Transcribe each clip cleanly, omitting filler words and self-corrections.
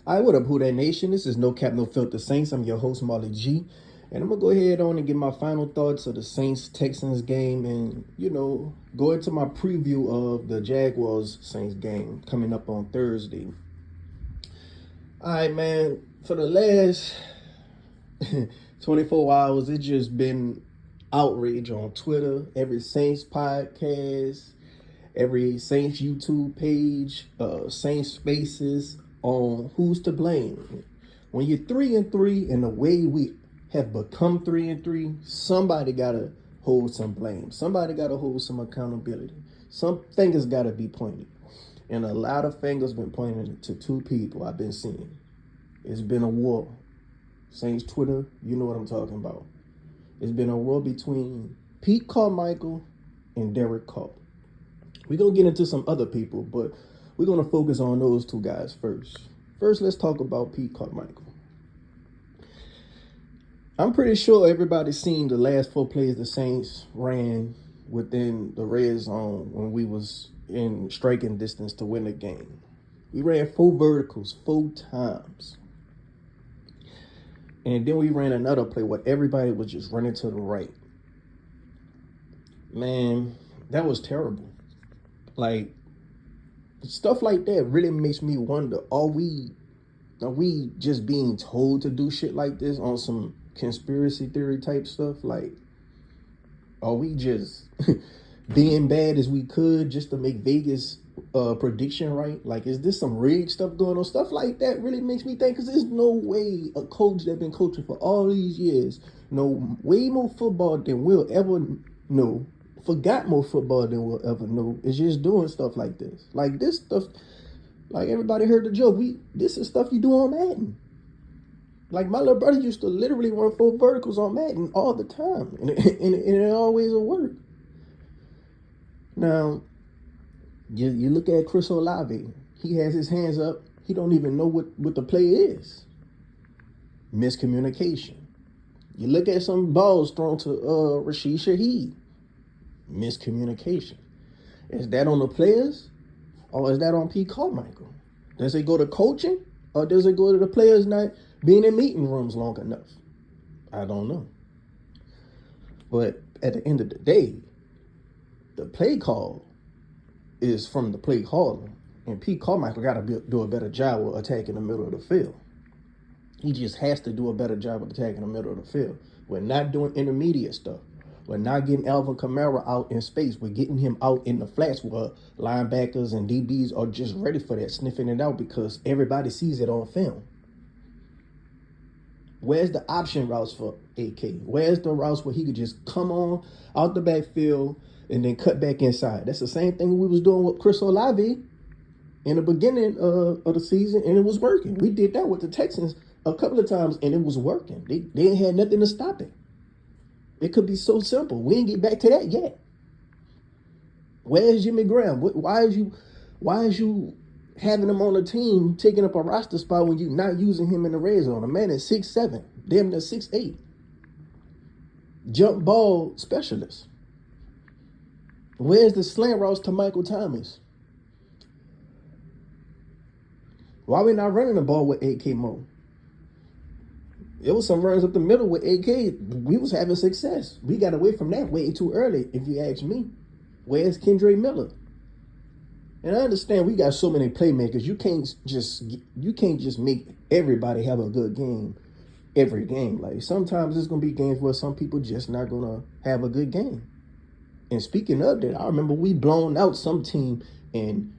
All right, what up, Who That Nation? This is No Cap, No Filter Saints. I'm your host, Marley G. And I'm going to go ahead on and get my final thoughts of the Saints-Texans game and, go into my preview of the Jaguars-Saints game coming up on Thursday. All right, man, for the last 24 hours, it's just been outrage on Twitter, every Saints podcast, every Saints YouTube page, Saints Spaces on who's to blame. When you're 3-3 and the way we have become 3-3, somebody gotta hold some blame. Somebody gotta hold some accountability. Some fingers gotta be pointed. And a lot of fingers been pointed to two people I've been seeing. It's been a war. Saints Twitter, you know what I'm talking about. It's been a war between Pete Carmichael and Derek Carr. We're going to get into some other people, but we're going to focus on those two guys first. First, let's talk about Pete Carmichael. I'm pretty sure everybody's seen the last 4 plays the Saints ran within the red zone when we was in striking distance to win the game. We ran 4 verticals 4 times. And then we ran another play where everybody was just running to the right. Man, that was terrible. Like, stuff like that really makes me wonder, are we just being told to do shit like this on some conspiracy theory type stuff? Like, are we just being bad as we could just to make Vegas prediction right? Like, is this some rigged stuff going on? Stuff like that really makes me think, because there's no way a coach that's been coaching for all these years know way more football than we'll ever know, forgot more football than we'll ever know, is just doing stuff like this. Like, this stuff, like, everybody heard the joke. This is stuff you do on Madden. Like, my little brother used to literally run 4 verticals on Madden all the time, and it always will work. Now, you look at Chris Olave. He has his hands up. He don't even know what the play is. Miscommunication. You look at some balls thrown to Rashid Shaheed. Miscommunication. Is that on the players, or is that on Pete Carmichael? Does it go to coaching, or does it go to the players not being in meeting rooms long enough? I don't know. But at the end of the day, the play call is from the play caller, and Pete Carmichael got to do a better job with attacking the middle of the field. He just has to do a better job of attacking the middle of the field. We're not doing intermediate stuff. We're not getting Alvin Kamara out in space. We're getting him out in the flats where linebackers and DBs are just ready for that, sniffing it out because everybody sees it on film. Where's the option routes for AK? Where's the routes where he could just come on out the backfield and then cut back inside? That's the same thing we was doing with Chris Olave in the beginning of the season, and it was working. We did that with the Texans a couple of times, and it was working. They ain't had nothing to stop it. It could be so simple. We ain't get back to that yet. Where's Jimmy Graham? Why is you having him on the team, taking up a roster spot when you're not using him in the red zone? A man is 6'7", damn near 6'8". Jump ball specialist. Where's the slant routes to Michael Thomas? Why are we not running the ball with AK Mo? It was some runs up the middle with AK. We was having success. We got away from that way too early, if you ask me. Where's Kendre Miller? And I understand we got so many playmakers. You can't just make everybody have a good game every game. Like, sometimes there's gonna be games where some people just not gonna have a good game. And speaking of that, I remember we blown out some team, and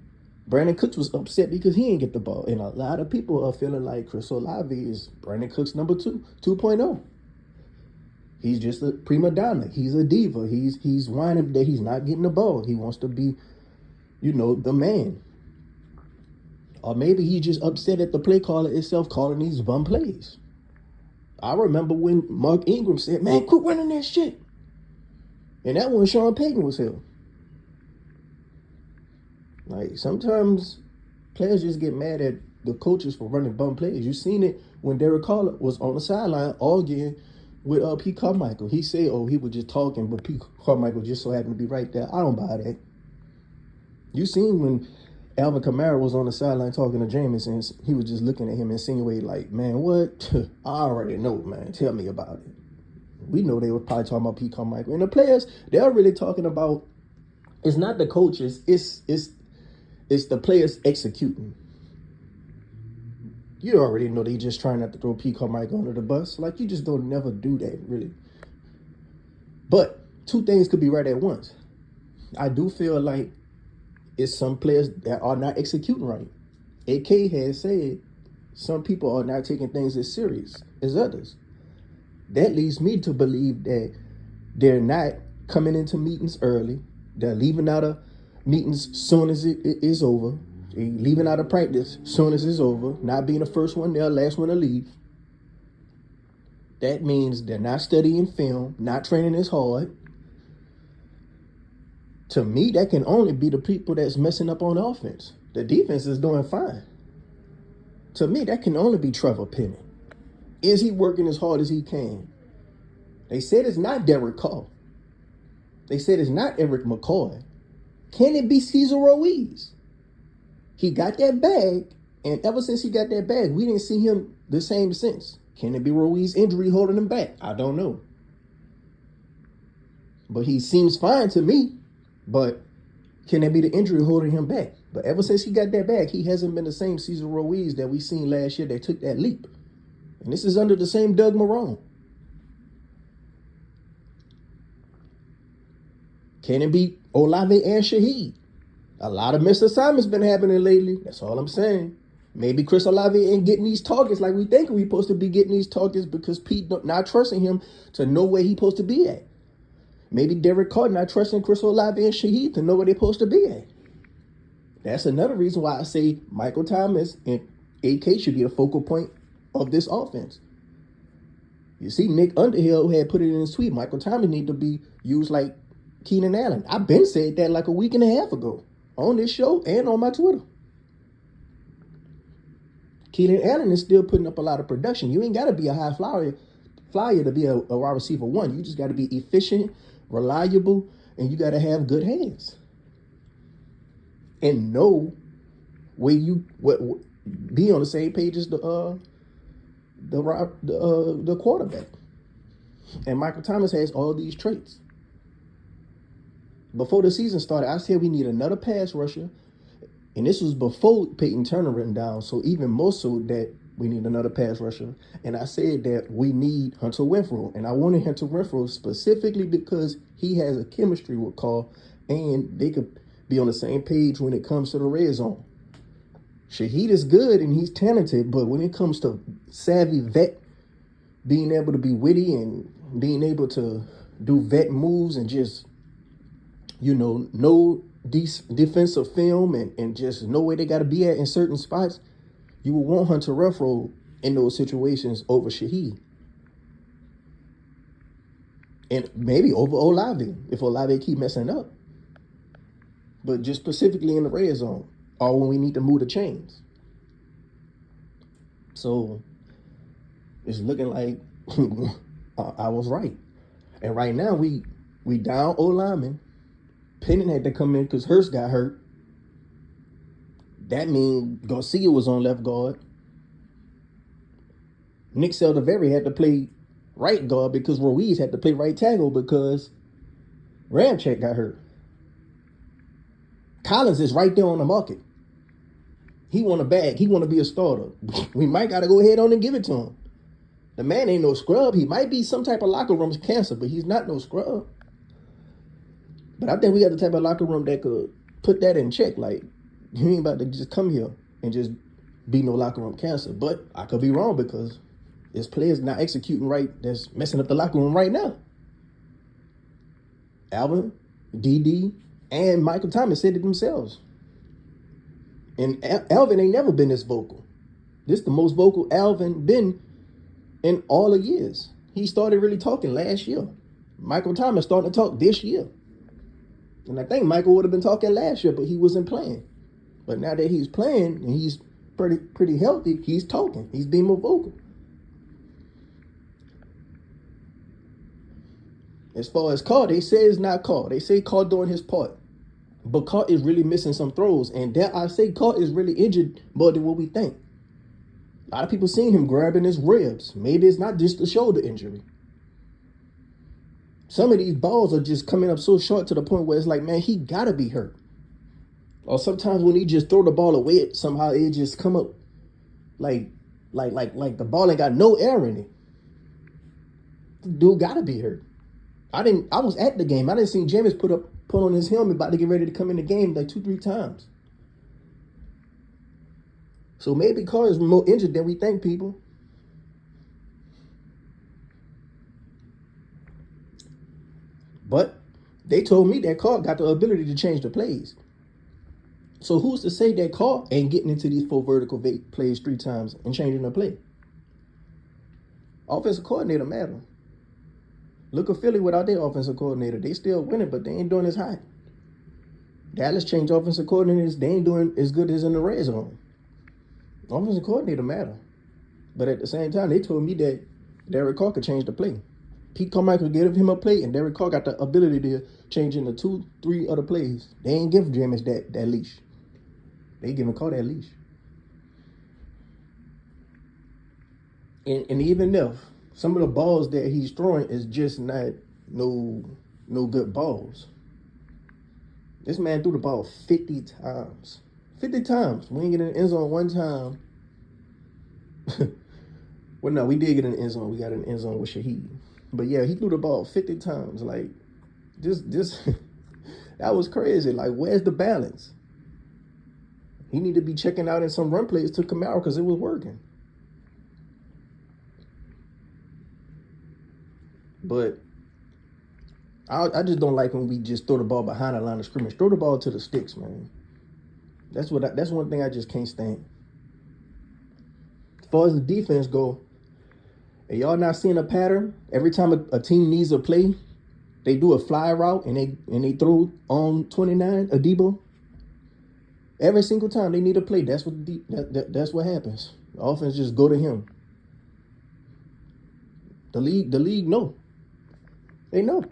Brandon Cooks was upset because he didn't get the ball. And a lot of people are feeling like Chris Olave is Brandon Cooks number 2.0. He's just a prima donna. He's a diva. He's whining that he's not getting the ball. He wants to be, the man. Or maybe he's just upset at the play caller itself calling these bum plays. I remember when Mark Ingram said, "Man, quit running that shit." And that one, Sean Payton was here. Like, sometimes players just get mad at the coaches for running bum plays. You seen it when Derek Carr was on the sideline arguing with Pete Carmichael. He said, he was just talking, but Pete Carmichael just so happened to be right there. I don't buy that. You seen when Alvin Kamara was on the sideline talking to Jameis, and he was just looking at him, insinuating like, "Man, what? I already know, man. Tell me about it." We know they were probably talking about Pete Carmichael, and the players, they're really talking about. It's not the coaches. It's the players executing. You already know they just trying not to throw Pete Carmichael under the bus. Like, you just don't never do that, really. But two things could be right at once. I do feel like it's some players that are not executing right. AK has said some people are not taking things as serious as others. That leads me to believe that they're not coming into meetings early. They're leaving out of meetings soon as it is over. They're leaving out of practice soon as it's over. Not being the first one there, last one to leave. That means they're not studying film, not training as hard. To me, that can only be the people that's messing up on offense. The defense is doing fine. To me, that can only be Trevor Penning. Is he working as hard as he can? They said it's not Derek Carr. They said it's not Eric McCoy. Can it be Cesar Ruiz? He got that bag, and ever since he got that bag, we didn't see him the same since. Can it be Ruiz's injury holding him back? I don't know. But he seems fine to me. But can it be the injury holding him back? But ever since he got that bag, he hasn't been the same Cesar Ruiz that we seen last year that took that leap. And this is under the same Doug Marrone. Can it be Olave and Shaheed? A lot of missed assignments been happening lately. That's all I'm saying. Maybe Chris Olave ain't getting these targets like we think we're supposed to be getting these targets because Pete not trusting him to know where he's supposed to be at. Maybe Derek Carr not trusting Chris Olave and Shaheed to know where they're supposed to be at. That's another reason why I say Michael Thomas and AK should be the focal point of this offense. You see, Nick Underhill had put it in his tweet. Michael Thomas need to be used like Keenan Allen. I've been said that like a week and a half ago on this show and on my Twitter. Keenan Allen is still putting up a lot of production. You ain't got to be a high flyer to be a wide receiver one. You just got to be efficient, reliable, and you got to have good hands. And know where you be on the same page as the quarterback. And Michael Thomas has all these traits. Before the season started, I said we need another pass rusher. And this was before Peyton Turner went down. So even more so that we need another pass rusher. And I said that we need Hunter Renfrow. And I wanted Hunter Renfrow specifically because he has a chemistry with Carr. And they could be on the same page when it comes to the red zone. Shaheed is good and he's talented. But when it comes to savvy vet, being able to be witty and being able to do vet moves and just, know defensive film and just know where they got to be at in certain spots, you will want Hunter Renfrow in those situations over Shaheed. And maybe over Olave, if Olave keep messing up. But just specifically in the red zone, or when we need to move the chains. So it's looking like I was right. And right now we down O-lineman. Penning had to come in because Hurst got hurt. That means Garcia was on left guard. Nick Saldiveri had to play right guard because Ruiz had to play right tackle because Ramczyk got hurt. Collins is right there on the market. He want a bag. He want to be a starter. We might got to go ahead on and give it to him. The man ain't no scrub. He might be some type of locker room cancer, but he's not no scrub. But I think we got the type of locker room that could put that in check. Like, you ain't about to just come here and just be no locker room cancer. But I could be wrong because there's players not executing right that's messing up the locker room right now. Alvin, DD, and Michael Thomas said it themselves. And Alvin ain't never been this vocal. This the most vocal Alvin been in all the years. He started really talking last year. Michael Thomas started to talk this year. And I think Michael would have been talking last year, but he wasn't playing. But now that he's playing and he's pretty healthy, he's talking. He's being more vocal. As far as Carr, they say it's not Carr. They say Carr doing his part. But Carr is really missing some throws. And dare I say, Carr is really injured more than what we think. A lot of people seen him grabbing his ribs. Maybe it's not just a shoulder injury. Some of these balls are just coming up so short to the point where it's like, man, he gotta be hurt. Or sometimes when he just throw the ball away, somehow it just come up like the ball ain't got no air in it. The dude gotta be hurt. I was at the game. I didn't see Jameis put on his helmet about to get ready to come in the game like 2-3 times. So maybe Carr is more injured than we think, people. But they told me that Carr got the ability to change the plays. So who's to say that Carr ain't getting into these 4 vertical plays 3 times and changing the play? Offensive coordinator matter. Look at Philly without their offensive coordinator. They still winning, but they ain't doing as hot. Dallas changed offensive coordinators. They ain't doing as good as in the red zone. Offensive coordinator matter. But at the same time, they told me that Derek Carr could change the play. Pete Carmichael gave him a play, and Derek Carr got the ability to change into 2-3 other plays. They ain't give Jameis that leash. They giving Carr that leash. And even if some of the balls that he's throwing is just not no good balls. This man threw the ball 50 times. 50 times. We ain't get in the end zone one time. Well, no, we did get in the end zone. We got in the end zone with Shaheed. But yeah, he threw the ball 50 times. Like, just that was crazy. Like, where's the balance? He need to be checking out in some run plays to Kamara because it was working. But I just don't like when we just throw the ball behind the line of scrimmage. Throw the ball to the sticks, man. That's one thing I just can't stand. As far as the defense go, and y'all not seeing a pattern? Every time a team needs a play, they do a fly route and they throw on 29, Adebo. Every single time they need a play, that's what happens. The offense just go to him. The league know. They know.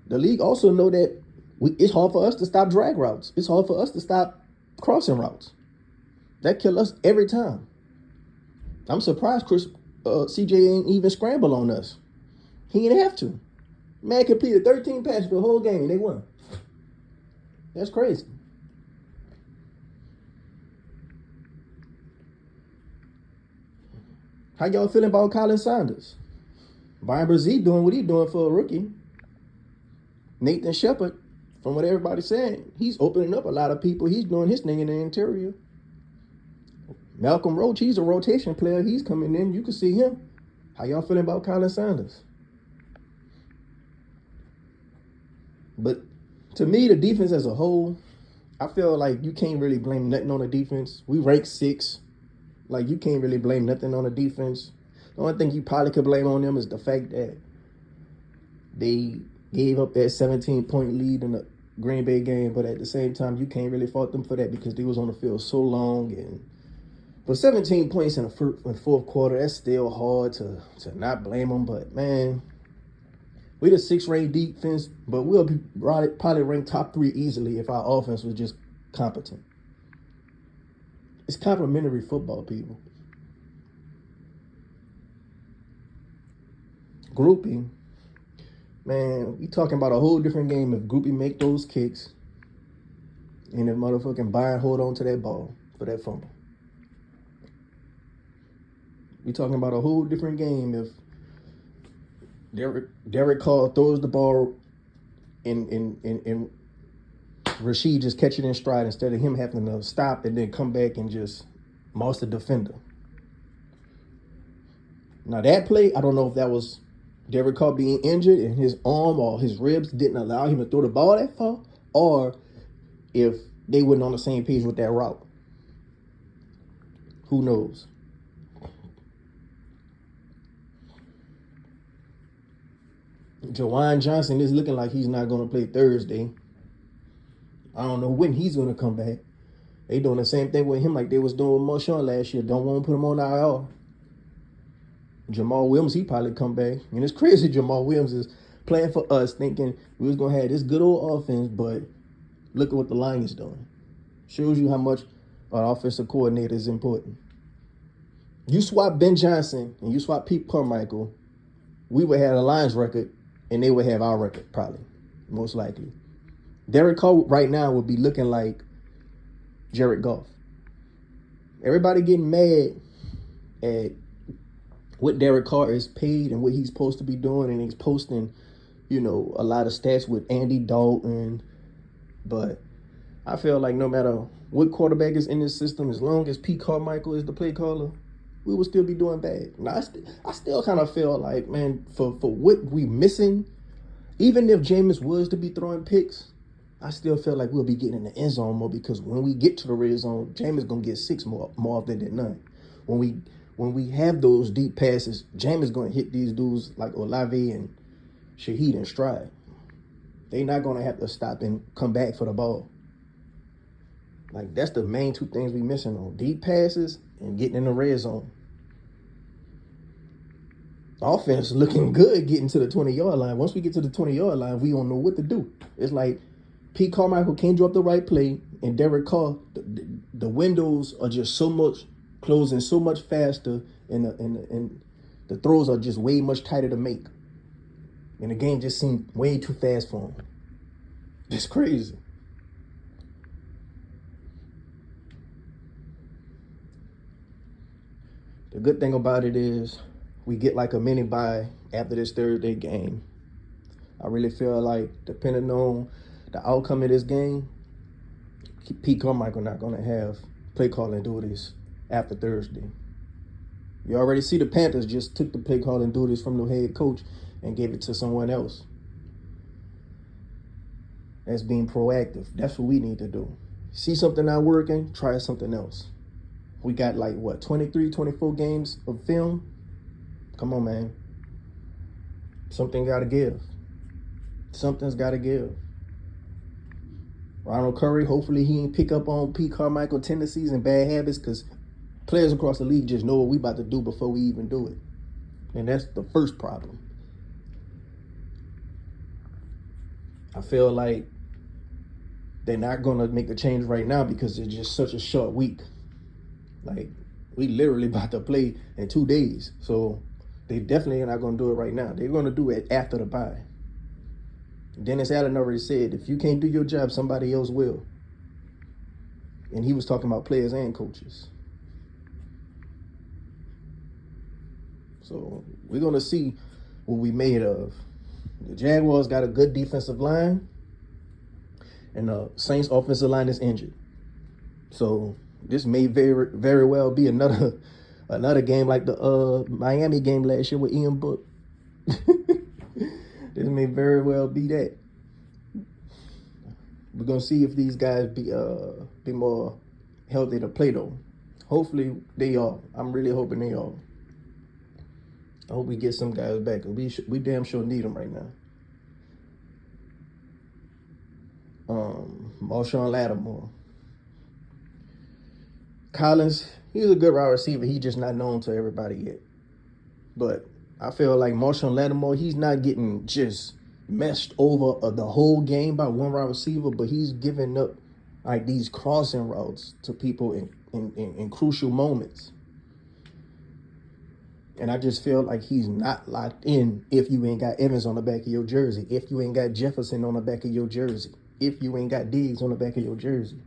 The league also know that it's hard for us to stop drag routes. It's hard for us to stop crossing routes. That kill us every time. I'm surprised CJ ain't even scramble on us. He didn't have to. Man completed 13 passes for the whole game. They won. That's crazy. How y'all feeling about Colin Sanders? Brian Brzee doing what he doing for a rookie. Nathan Shepard, from what everybody's saying, he's opening up a lot of people. He's doing his thing in the interior. Malcolm Roach, he's a rotation player. He's coming in. You can see him. How y'all feeling about Colin Sanders? But to me, the defense as a whole, I feel like you can't really blame nothing on the defense. We rank 6. Like, you can't really blame nothing on the defense. The only thing you probably could blame on them is the fact that they gave up that 17-point lead in the Green Bay game. But at the same time, you can't really fault them for that because they was on the field so long. But 17 points in the fourth quarter, that's still hard to not blame them. But, man, we the 6th-ranked defense, but we'll be probably ranked top 3 easily if our offense was just competent. It's complimentary football, people. Groupie, man, we talking about a whole different game if Groupie make those kicks and if motherfucking Byron hold on to that ball for that fumble. We talking about a whole different game if Derek Carr throws the ball and Rashid just catch it in stride instead of him having to stop and then come back and just mouse the defender. Now that play, I don't know if that was Derek Carr being injured and his arm or his ribs didn't allow him to throw the ball that far, or if they weren't on the same page with that route. Who knows? Jawan Johnson is looking like he's not going to play Thursday. I don't know when he's going to come back. They doing the same thing with him like they was doing with Marshawn last year. Don't want to put him on IR. Jamal Williams, he probably come back. And it's crazy Jamal Williams is playing for us, thinking we was gonna have this good old offense, but look at what the line is doing. Shows you how much an offensive coordinator is important. You swap Ben Johnson and you swap Pete Carmichael, we would have a Lions record, and they would have our record, probably, most likely. Derek Carr right now would be looking like Jared Goff. Everybody getting mad at what Derek Carr is paid and what he's supposed to be doing, and he's posting, a lot of stats with Andy Dalton. But I feel like no matter what quarterback is in this system, as long as Pete Carmichael is the play caller, we will still be doing bad. Now, I still kind of feel like, man, for what we missing, even if Jameis was to be throwing picks, I still feel like we'll be getting in the end zone more, because when we get to the red zone, Jameis gonna get 6 more often than none. When we have those deep passes, Jameis gonna hit these dudes like Olave and Shaheed in stride. They not gonna have to stop and come back for the ball. Like, that's the main 2 things we missing on: deep passes and getting in the red zone. Offense looking good getting to the 20-yard line. Once we get to the 20-yard line, we don't know what to do. It's like Pete Carmichael can't drop the right play, and Derek Carr, the windows are just so much closing so much faster, and the throws are just way much tighter to make. And the game just seemed way too fast for him. It's crazy. The good thing about it is we get like a mini bye after this Thursday game. I really feel like, depending on the outcome of this game, Pete Carmichael not going to have play calling duties after Thursday. You already see the Panthers just took the play calling duties from the head coach and gave it to someone else. That's being proactive. That's what we need to do. See something not working, try something else. We got 23, 24 games of film? Come on, man. Something got to give. Something's got to give. Ronald Curry, hopefully he ain't pick up on Pete Carmichael tendencies and bad habits, because players across the league just know what we about to do before we even do it. And that's the first problem. I feel like they're not going to make a change right now because it's just such a short week. Like, we literally about to play in 2 days. So they definitely are not going to do it right now. They're going to do it after the bye. Dennis Allen already said, if you can't do your job, somebody else will. And he was talking about players and coaches. So we're going to see what we made of. The Jaguars got a good defensive line, and the Saints offensive line is injured. So this may very, very well be another game like the Miami game last year with Ian Book. This may very well be that. We're gonna see if these guys be more healthy to play, though. Hopefully they are. I'm really hoping they are. I hope we get some guys back. We damn sure need them right now. Marshawn Lattimore. Collins, he's a good wide receiver. He's just not known to everybody yet. But I feel like Marshawn Lattimore, he's not getting just messed over the whole game by one wide receiver, but he's giving up like these crossing routes to people in crucial moments. And I just feel like he's not locked in if you ain't got Evans on the back of your jersey, if you ain't got Jefferson on the back of your jersey, if you ain't got Diggs on the back of your jersey.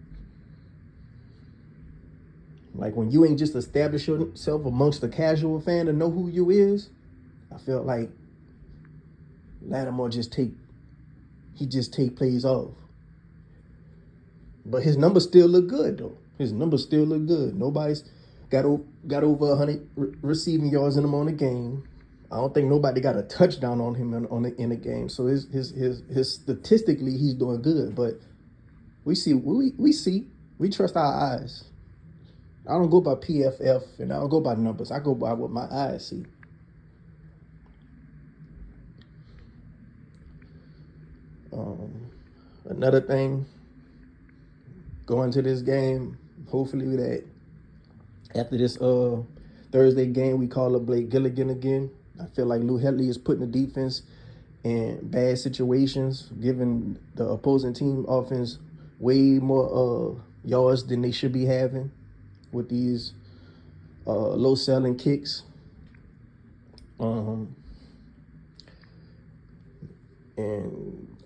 Like, when you ain't just established yourself amongst the casual fan to know who you is, I feel like Lattimore just take plays off. But his numbers still look good, though. His numbers still look good. Nobody's got over 100 receiving yards in him on the game. I don't think nobody got a touchdown on him in the game. So his statistically he's doing good. But we trust our eyes. I don't go by PFF and I don't go by numbers. I go by what my eyes see. Another thing, going to this game, hopefully that after this Thursday game, we call up Blake Gilligan again. I feel like Lou Hedley is putting the defense in bad situations, giving the opposing team offense way more yards than they should be having with these low selling kicks. And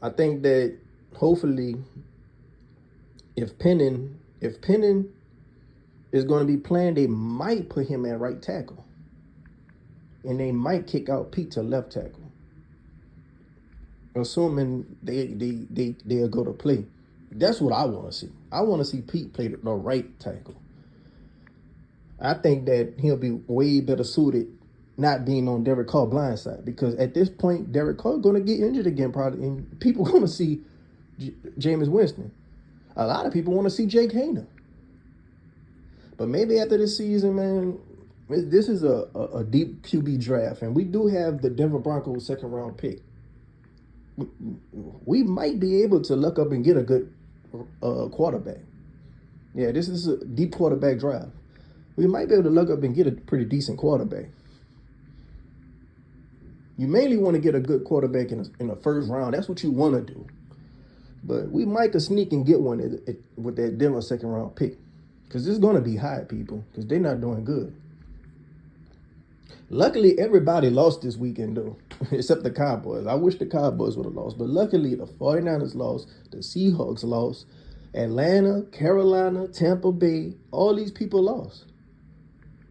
I think that hopefully if Penning is going to be playing, they might put him at right tackle. And they might kick out Pete to left tackle. Assuming they'll go to play. That's what I want to see. I want to see Pete play the right tackle. I think that he'll be way better suited not being on Derek Carr blindside, because at this point, Derek Carr going to get injured again probably, and people going to see Jameis Winston. A lot of people want to see Jake Haener. But maybe after this season, man, this is a deep QB draft, and we do have the Denver Broncos second round pick. We might be able to look up and get a good quarterback. Yeah, this is a deep quarterback draft. We might be able to look up and get a pretty decent quarterback. You mainly want to get a good quarterback in the first round. That's what you want to do. But we might could sneak and get one with that Denver second round pick. Because it's going to be high, people. Because they're not doing good. Luckily, everybody lost this weekend, though. Except the Cowboys. I wish the Cowboys would have lost. But luckily, the 49ers lost. The Seahawks lost. Atlanta, Carolina, Tampa Bay. All these people lost.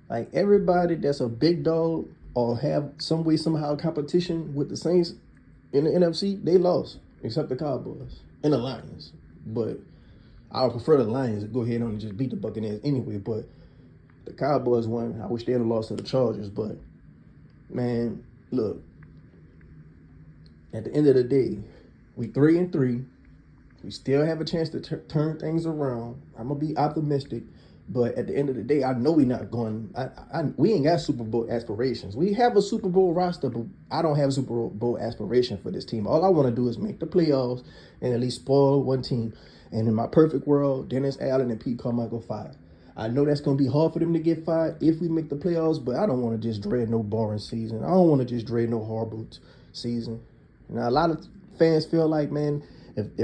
Like, everybody that's a big dog or have some way, somehow competition with the Saints in the NFC, they lost. Except the Cowboys and the Lions. But I would prefer the Lions to go ahead and just beat the Buccaneers anyway. But the Cowboys won. I wish they had lost to the Chargers. But, man, look. At the end of the day, we 3-3. We still have a chance to turn things around. I'm going to be optimistic. But at the end of the day, I know we're not going. We ain't got Super Bowl aspirations. We have a Super Bowl roster, but I don't have Super Bowl aspiration for this team. All I want to do is make the playoffs and at least spoil one team. And in my perfect world, Dennis Allen and Pete Carmichael fired. I know that's going to be hard for them to get fired if we make the playoffs, but I don't want to just dread no boring season. I don't want to just dread no horrible season. Now, a lot of fans feel like, man, if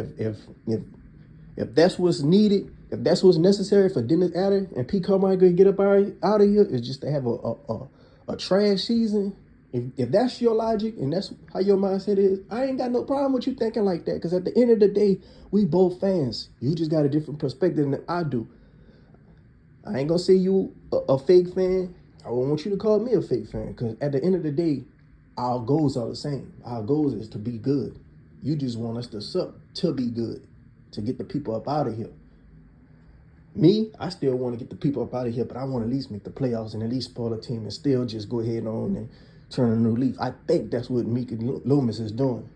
that's what's needed, if that's what's necessary for Dennis Allen and Pete Carmichael to get up out of here, is just to have a trash season. If that's your logic and that's how your mindset is, I ain't got no problem with you thinking like that. Because at the end of the day, we both fans. You just got a different perspective than I do. I ain't gonna say you a fake fan. I don't want you to call me a fake fan. Because at the end of the day, our goals are the same. Our goals is to be good. You just want us to suck to be good, to get the people up out of here. Me, I still want to get the people up out of here, but I want to at least make the playoffs and at least spoil a team and still just go ahead on and turn a new leaf. I think that's what Mickey Loomis is doing.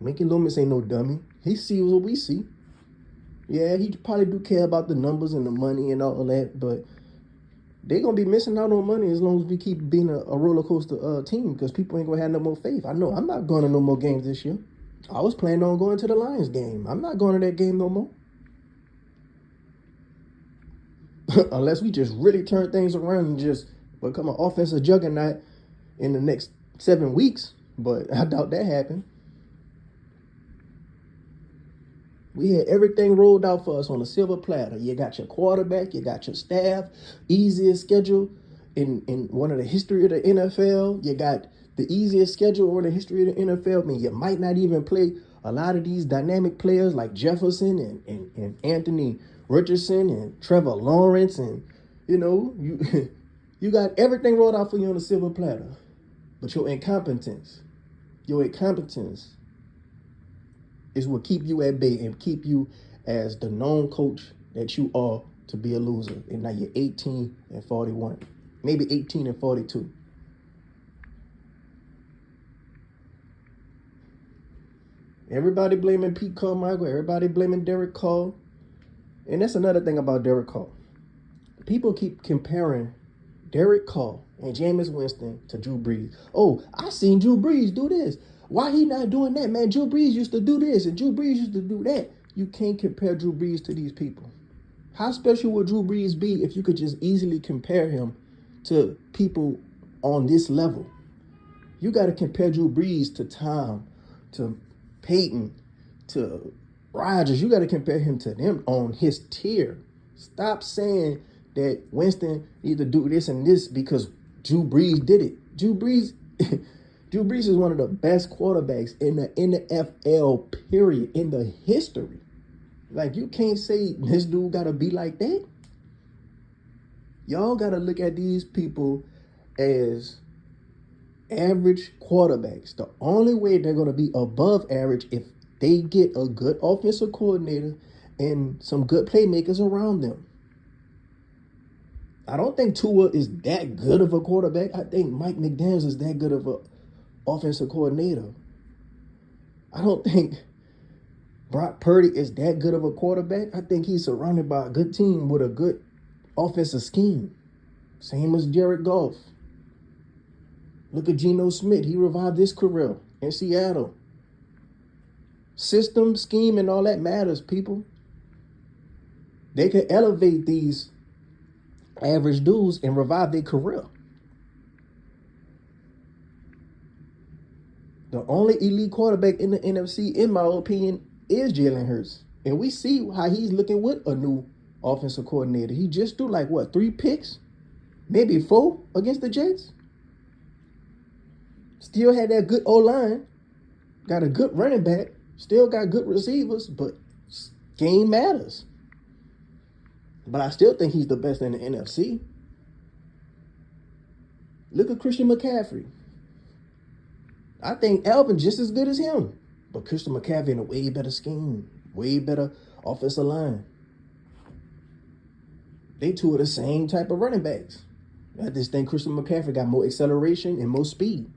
Mickey Loomis ain't no dummy. He sees what we see. Yeah, he probably do care about the numbers and the money and all that, but they're going to be missing out on money as long as we keep being a roller coaster team, because people ain't going to have no more faith. I know I'm not going to no more games this year. I was planning on going to the Lions game. I'm not going to that game no more. Unless we just really turn things around and just become an offensive juggernaut in the next 7 weeks. But I doubt that happened. We had everything rolled out for us on a silver platter. You got your quarterback, you got your staff, easiest schedule in one of the history of the NFL. You got the easiest schedule in the history of the NFL. I mean, you might not even play a lot of these dynamic players like Jefferson and Anthony Richardson and Trevor Lawrence, and you got everything rolled out for you on a silver platter. But your incompetence is what keep you at bay and keep you as the known coach that you are to be a loser. And now you're 18-41, maybe 18-42. Everybody blaming Pete Carmichael. Everybody blaming Derek Carr. And that's another thing about Derek Carr. People keep comparing Derek Carr and Jameis Winston to Drew Brees. Oh, I seen Drew Brees do this. Why he not doing that, man? Drew Brees used to do this and Drew Brees used to do that. You can't compare Drew Brees to these people. How special would Drew Brees be if you could just easily compare him to people on this level? You got to compare Drew Brees to Tom, to Peyton, to Rodgers. You got to compare him to them on his tier. Stop saying that Winston need to do this and this because Drew Brees did it. Drew Brees is one of the best quarterbacks in the NFL, period, in the history. Like, you can't say this dude got to be like that. Y'all got to look at these people as average quarterbacks. The only way they're going to be above average if they get a good offensive coordinator and some good playmakers around them. I don't think Tua is that good of a quarterback. I think Mike McDaniels is that good of an offensive coordinator. I don't think Brock Purdy is that good of a quarterback. I think he's surrounded by a good team with a good offensive scheme. Same as Jared Goff. Look at Geno Smith. He revived his career in Seattle. System, scheme, and all that matters, people. They can elevate these average dudes and revive their career. The only elite quarterback in the NFC, in my opinion, is Jalen Hurts. And we see how he's looking with a new offensive coordinator. He just threw 3 picks? Maybe 4 against the Jets? Still had that good O-line. Got a good running back. Still got good receivers, but game matters. But I still think he's the best in the NFC. Look at Christian McCaffrey. I think Alvin just as good as him. But Christian McCaffrey in a way better scheme. Way better offensive line. They two are the same type of running backs. I just think Christian McCaffrey got more acceleration and more speed.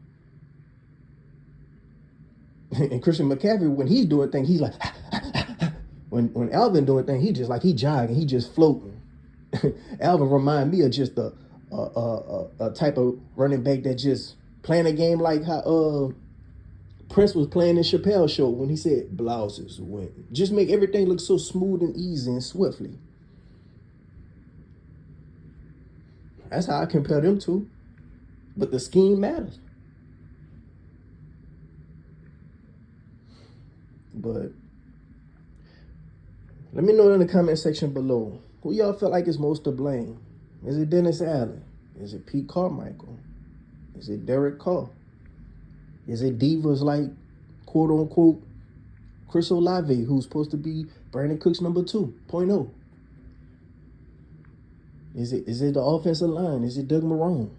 And Christian McCaffrey, when he's doing things, he's like, when Alvin doing things, he just like he jogging, he just floating. Alvin remind me of just a type of running back that just playing a game like how Prince was playing in Chappelle's show when he said blouses win. Just make everything look so smooth and easy and swiftly. That's how I compare them two. But the scheme matters. But let me know in the comment section below, who y'all feel like is most to blame? Is it Dennis Allen? Is it Pete Carmichael? Is it Derek Carr? Is it divas like, quote unquote, Chris Olave, who's supposed to be Brandon Cooks number 2.0? Is it the offensive line? Is it Doug Marrone?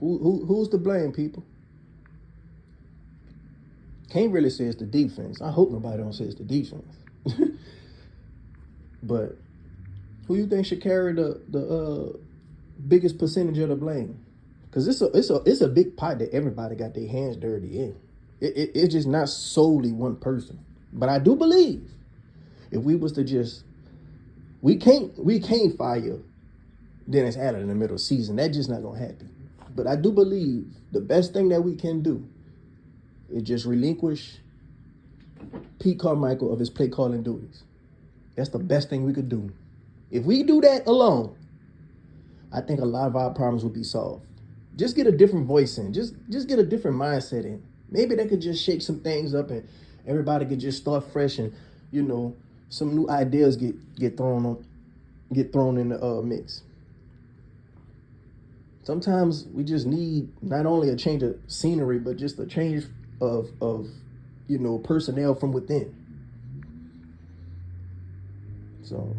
Who's to blame, people? Can't really say it's the defense. I hope nobody don't say it's the defense. But who you think should carry the biggest percentage of the blame? Because it's a big pot that everybody got their hands dirty in. It's just not solely one person. But I do believe if we was to just we can't fire Dennis Allen in the middle of the season. That's just not gonna happen. But I do believe the best thing that we can do is just relinquish Pete Carmichael of his play calling duties. That's the best thing we could do. If we do that alone, I think a lot of our problems will be solved. Just get a different voice in. Just get a different mindset in. Maybe they could just shake some things up and everybody could just start fresh and, some new ideas get thrown in the mix. Sometimes we just need not only a change of scenery, but just a change of personnel from within. So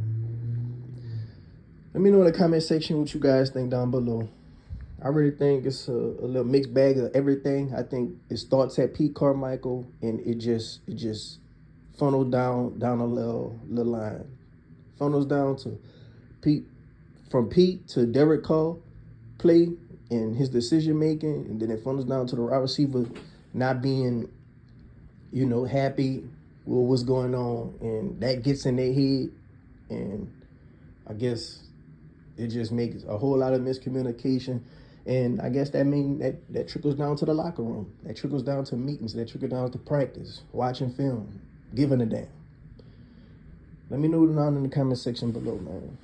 let me know in the comment section what you guys think down below. I really think it's a little mixed bag of everything. I think it starts at Pete Carmichael and it just funnels down a little line. Funnels down to from Pete to Derek Carr play and his decision making, and then it funnels down to the wide receiver not being, happy with what's going on, and that gets in their head, and I guess it just makes a whole lot of miscommunication, and I guess that means that trickles down to the locker room, that trickles down to meetings, that trickles down to practice, watching film, giving a damn. Let me know down in the comment section below, man.